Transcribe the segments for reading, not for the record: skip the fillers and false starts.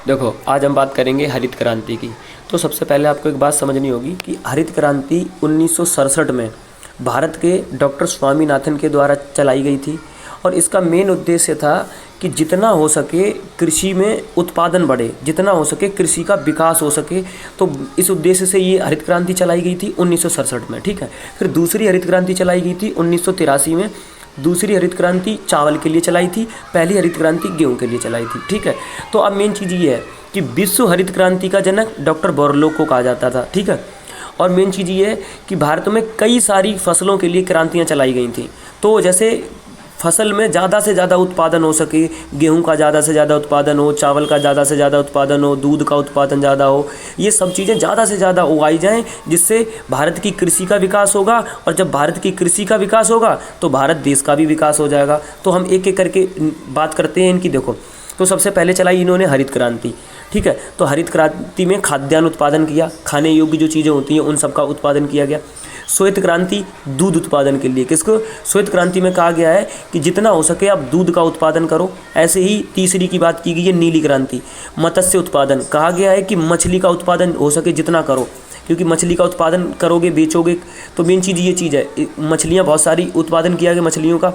देखो, आज हम बात करेंगे हरित क्रांति की। तो सबसे पहले आपको एक बात समझनी होगी कि हरित क्रांति 1967 में भारत के डॉक्टर स्वामीनाथन के द्वारा चलाई गई थी और इसका मेन उद्देश्य था कि जितना हो सके कृषि में उत्पादन बढ़े, जितना हो सके कृषि का विकास हो सके। तो इस उद्देश्य से ये हरित क्रांति चलाई गई थी 1967 में, ठीक है। फिर दूसरी हरित क्रांति चलाई गई थी 1983 में। दूसरी हरित क्रांति चावल के लिए चलाई थी, पहली हरित क्रांति गेहूं के लिए चलाई थी, ठीक है। तो अब मेन चीज़ ये है कि विश्व हरित क्रांति का जनक डॉक्टर बोरलॉग को कहा जाता था, ठीक है। और मेन चीज़ ये है कि भारत में कई सारी फसलों के लिए क्रांतियाँ चलाई गई थी। तो जैसे फसल में ज़्यादा से ज़्यादा उत्पादन हो सके, गेहूं का ज़्यादा से ज़्यादा उत्पादन हो, चावल का ज़्यादा से ज़्यादा उत्पादन हो, दूध का उत्पादन ज़्यादा हो, ये सब चीज़ें ज़्यादा से ज़्यादा उगाई जाएं, जिससे भारत की कृषि का विकास होगा। और जब भारत की कृषि का विकास होगा तो भारत देश का भी विकास हो जाएगा। तो हम एक एक करके बात करते हैं इनकी। देखो, तो सबसे पहले चलाई इन्होंने हरित क्रांति, ठीक है। तो हरित क्रांति में खाद्यान्न उत्पादन किया, खाने योग्य जो चीज़ें होती हैं उन सब का उत्पादन किया गया। श्वेत क्रांति दूध उत्पादन के लिए, किसको? श्वेत क्रांति में कहा गया है कि जितना हो सके आप दूध का उत्पादन करो। ऐसे ही तीसरी की बात की गई है नीली क्रांति, मत्स्य उत्पादन। कहा गया है कि मछली का उत्पादन हो सके जितना करो, क्योंकि मछली का उत्पादन करोगे, बेचोगे, तो मेन चीज़ ये चीज़ है, मछलियाँ बहुत सारी उत्पादन किया गया मछलियों का।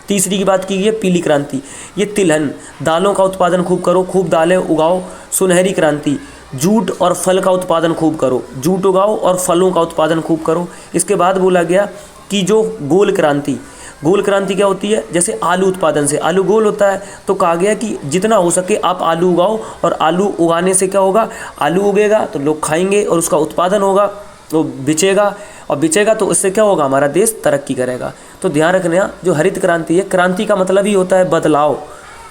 तीसरी की बात की गई है पीली क्रांति, ये तिलहन, दालों का उत्पादन खूब करो, खूब दालें उगाओ। सुनहरी क्रांति, जूट और फल का उत्पादन खूब करो, जूट उगाओ और फलों का उत्पादन खूब करो। इसके बाद बोला गया कि जो गोल क्रांति, गोल क्रांति क्या होती है? जैसे आलू उत्पादन से, आलू गोल होता है, तो कहा गया कि जितना हो सके आप आलू उगाओ। और आलू उगाने से क्या होगा? आलू उगेगा तो लोग खाएंगे और उसका उत्पादन होगा, तो बिचेगा, और बिचेगा तो इससे क्या होगा? हमारा देश तरक्की करेगा। तो ध्यान रखना, जो हरित क्रांति है, क्रांति का मतलब ही होता है बदलाव,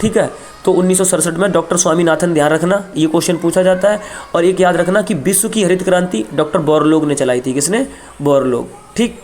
ठीक है। तो 1967 में डॉक्टर स्वामीनाथन, ध्यान रखना ये क्वेश्चन पूछा जाता है। और एक याद रखना कि विश्व की हरित क्रांति डॉक्टर बोरलॉग ने चलाई थी। किसने? बोरलॉग, ठीक।